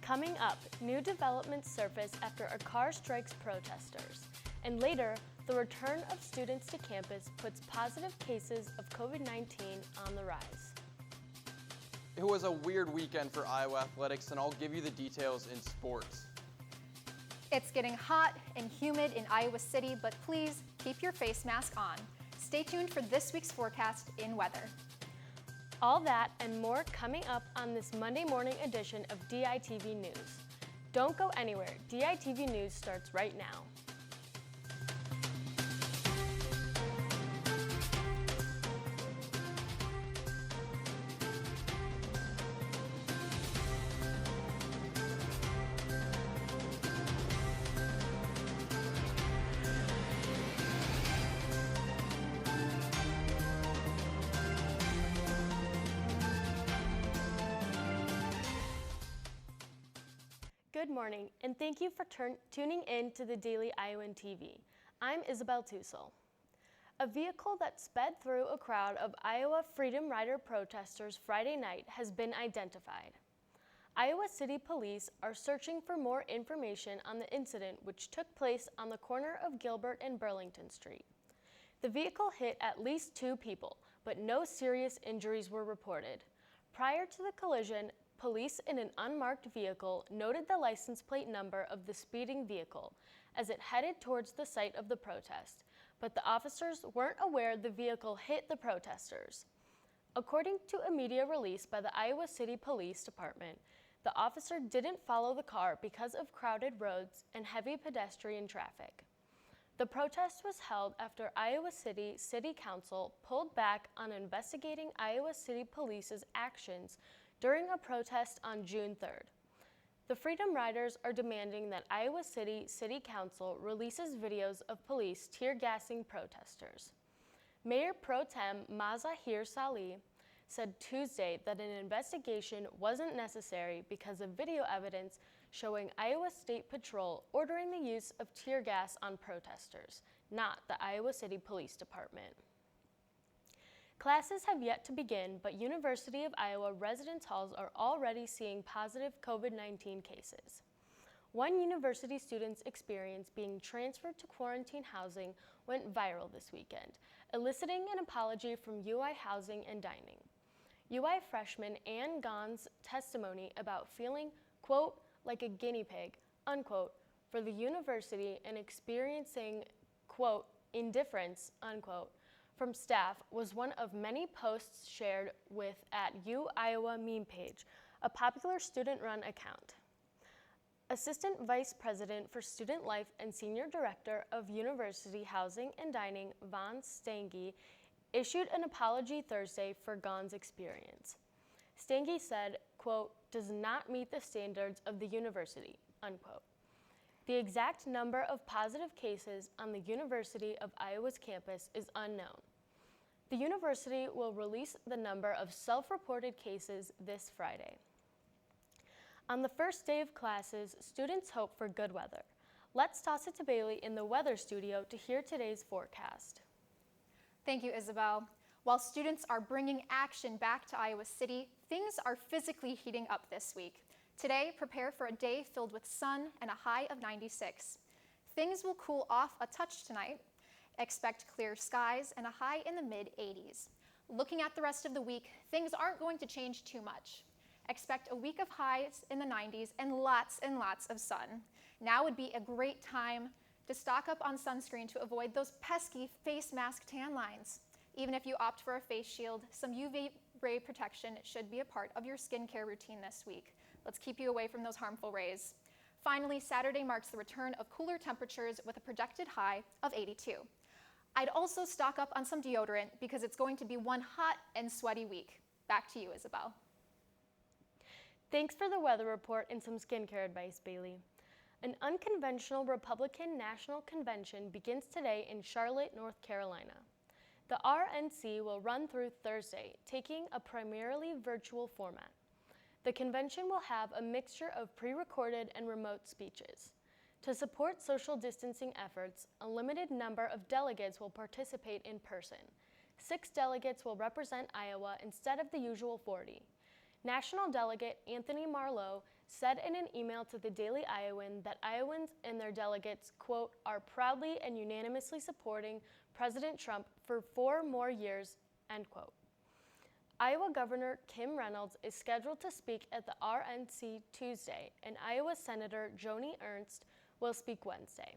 Coming up, new developments surface after a car strikes protesters. And later, the return of students to campus puts positive cases of COVID-19 on the rise. It was a weird weekend for Iowa athletics, and I'll give you the details in sports. It's getting hot and humid in Iowa City, but please keep your face mask on. Stay tuned for this week's forecast in weather. All that and more coming up on this Monday morning edition of DITV News. Don't go anywhere. DITV News starts right now. Good morning, and thank you for tuning in to the Daily Iowan TV. I'm Isabel Tussel. A vehicle that sped through a crowd of Iowa Freedom Rider protesters Friday night has been identified. Iowa City Police are searching for more information on the incident which took place on the corner of Gilbert and Burlington Street. The vehicle hit at least 2 people, but no serious injuries were reported. Prior to the collision, police in an unmarked vehicle noted the license plate number of the speeding vehicle as it headed towards the site of the protest, but the officers weren't aware the vehicle hit the protesters. According to a media release by the Iowa City Police Department, the officer didn't follow the car because of crowded roads and heavy pedestrian traffic. The protest was held after Iowa City City Council pulled back on investigating Iowa City Police's actions during a protest on June 3rd. The Freedom Riders are demanding that Iowa City City Council releases videos of police tear-gassing protesters. Mayor Pro Tem Mazahir Salih said Tuesday that an investigation wasn't necessary because of video evidence showing Iowa State Patrol ordering the use of tear gas on protesters, not the Iowa City Police Department. Classes have yet to begin, but University of Iowa residence halls are already seeing positive COVID-19 cases. One university student's experience being transferred to quarantine housing went viral this weekend, eliciting an apology from UI Housing and Dining. UI freshman Ann Gahn's testimony about feeling, quote, like a guinea pig, unquote, for the university and experiencing, quote, indifference, unquote, from staff was one of many posts shared with @UIowa meme page, a popular student-run account. Assistant Vice President for Student Life and Senior Director of University Housing and Dining, Von Stange, issued an apology Thursday for Gahn's experience. Stange said, quote, does not meet the standards of the university, unquote. The exact number of positive cases on the University of Iowa's campus is unknown. The university will release the number of self-reported cases this Friday. On the first day of classes, students hope for good weather. Let's toss it to Bailey in the weather studio to hear today's forecast. Thank you, Isabel. While students are bringing action back to Iowa City, things are physically heating up this week. Today, prepare for a day filled with sun and a high of 96. Things will cool off a touch tonight. Expect clear skies and a high in the mid-80s. Looking at the rest of the week, things aren't going to change too much. Expect a week of highs in the 90s and lots of sun. Now would be a great time to stock up on sunscreen to avoid those pesky face mask tan lines. Even if you opt for a face shield, some UV ray protection should be a part of your skincare routine this week. Let's keep you away from those harmful rays. Finally, Saturday marks the return of cooler temperatures with a projected high of 82. I'd also stock up on some deodorant because it's going to be one hot and sweaty week. Back to you, Isabel. Thanks for the weather report and some skincare advice, Bailey. An unconventional Republican National Convention begins today in Charlotte, North Carolina. The RNC will run through Thursday, taking a primarily virtual format. The convention will have a mixture of pre-recorded and remote speeches. To support social distancing efforts, a limited number of delegates will participate in person. 6 delegates will represent Iowa instead of the usual 40. National Delegate Anthony Marlowe said in an email to the Daily Iowan that Iowans and their delegates, quote, are proudly and unanimously supporting President Trump for 4 more years, end quote. Iowa Governor Kim Reynolds is scheduled to speak at the RNC Tuesday, and Iowa Senator Joni Ernst will speak Wednesday.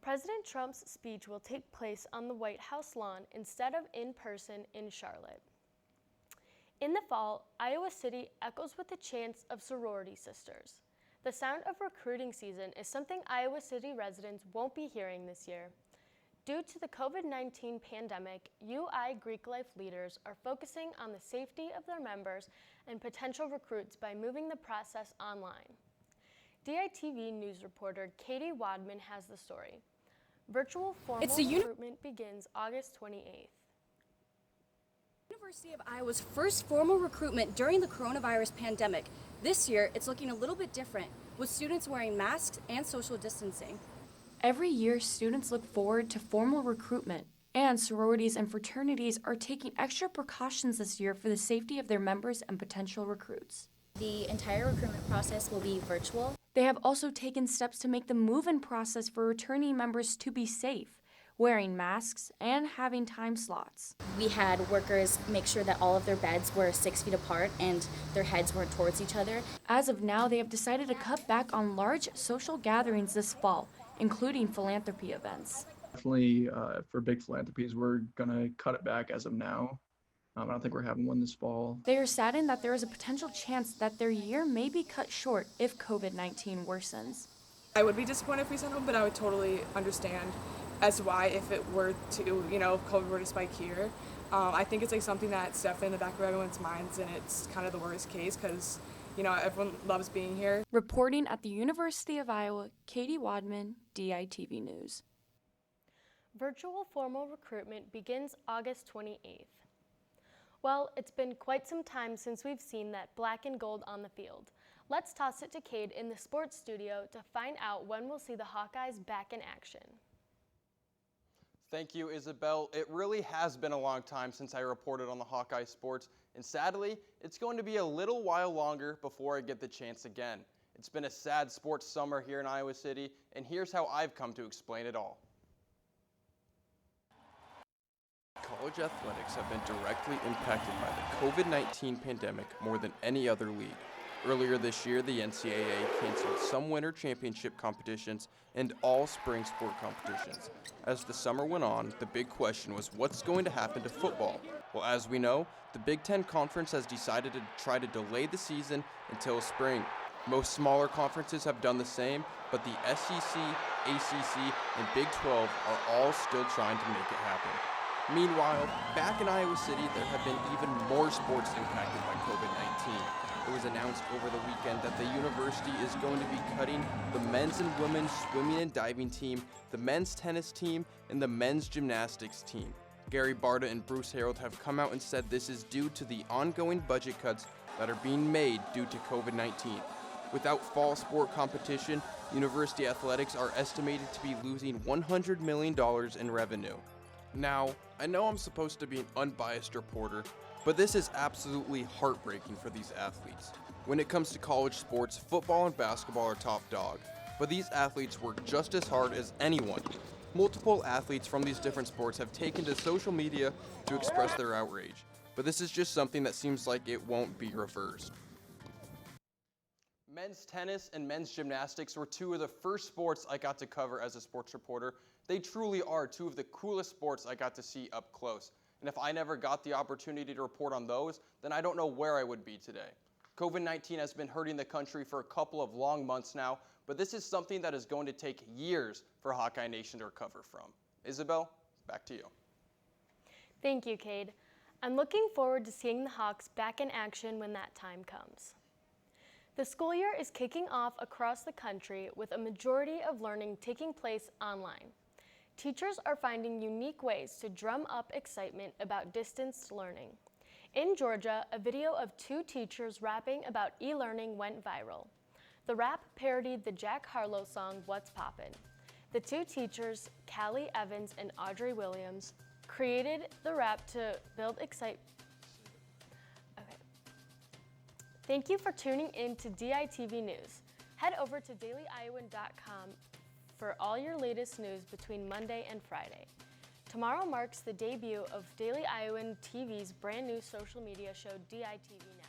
President Trump's speech will take place on the White House lawn instead of in person in Charlotte. In the fall, Iowa City echoes with the chants of sorority sisters. The sound of recruiting season is something Iowa City residents won't be hearing this year. Due to the COVID-19 pandemic, UI Greek life leaders are focusing on the safety of their members and potential recruits by moving the process online. DITV news reporter Katie Wadman has the story. Virtual formal recruitment begins August 28th. University of Iowa's first formal recruitment during the coronavirus pandemic. This year, it's looking a little bit different, with students wearing masks and social distancing. Every year, students look forward to formal recruitment, and sororities and fraternities are taking extra precautions this year for the safety of their members and potential recruits. The entire recruitment process will be virtual. They have also taken steps to make the move-in process for returning members to be safe, wearing masks and having time slots. We had workers make sure that all of their beds were 6 feet apart and their heads weren't towards each other. As of now, they have decided to cut back on large social gatherings this fall, including philanthropy events. Definitely for big philanthropies, we're gonna cut it back as of now. I don't think we're having one this fall. They are saddened that there is a potential chance that their year may be cut short if COVID-19 worsens. I would be disappointed if we sent home, but I would totally understand as to why if it were to, if COVID were to spike here. I think it's like something that's definitely in the back of everyone's minds, and it's kind of the worst case because, everyone loves being here. Reporting at the University of Iowa, Katie Wadman, DITV News. Virtual formal recruitment begins August 28th. Well, it's been quite some time since we've seen that black and gold on the field. Let's toss it to Cade in the sports studio to find out when we'll see the Hawkeyes back in action. Thank you, Isabel. It really has been a long time since I reported on the Hawkeye sports, and sadly, it's going to be a little while longer before I get the chance again. It's been a sad sports summer here in Iowa City, and here's how I've come to explain it all. College athletics have been directly impacted by the COVID-19 pandemic more than any other league. Earlier this year, the NCAA canceled some winter championship competitions and all spring sport competitions. As the summer went on, the big question was what's going to happen to football? Well, as we know, the Big Ten Conference has decided to try to delay the season until spring. Most smaller conferences have done the same, but the SEC, ACC, and Big 12 are all still trying to make it happen. Meanwhile, back in Iowa City, there have been even more sports impacted by COVID-19. It was announced over the weekend that the university is going to be cutting the men's and women's swimming and diving team, the men's tennis team, and the men's gymnastics team. Gary Barta and Bruce Harold have come out and said this is due to the ongoing budget cuts that are being made due to COVID-19. Without fall sport competition, university athletics are estimated to be losing $100 million in revenue. Now, I know I'm supposed to be an unbiased reporter, but this is absolutely heartbreaking for these athletes. When it comes to college sports, football and basketball are top dog, but these athletes work just as hard as anyone. Multiple athletes from these different sports have taken to social media to express their outrage, but this is just something that seems like it won't be reversed. Men's tennis and men's gymnastics were two of the first sports I got to cover as a sports reporter. They truly are two of the coolest sports I got to see up close. And if I never got the opportunity to report on those, then I don't know where I would be today. COVID-19 has been hurting the country for a couple of long months now, but this is something that is going to take years for Hawkeye Nation to recover from. Isabel, back to you. Thank you, Cade. I'm looking forward to seeing the Hawks back in action when that time comes. The school year is kicking off across the country with a majority of learning taking place online. Teachers are finding unique ways to drum up excitement about distance learning. In Georgia, a video of 2 teachers rapping about e-learning went viral. The rap parodied the Jack Harlow song, What's Poppin'? The 2 teachers, Callie Evans and Audrey Williams, created the rap to build excitement. Thank you for tuning in to DITV News. Head over to dailyiowan.com for all your latest news between Monday and Friday. Tomorrow marks the debut of Daily Iowan TV's brand new social media show, DITV Now.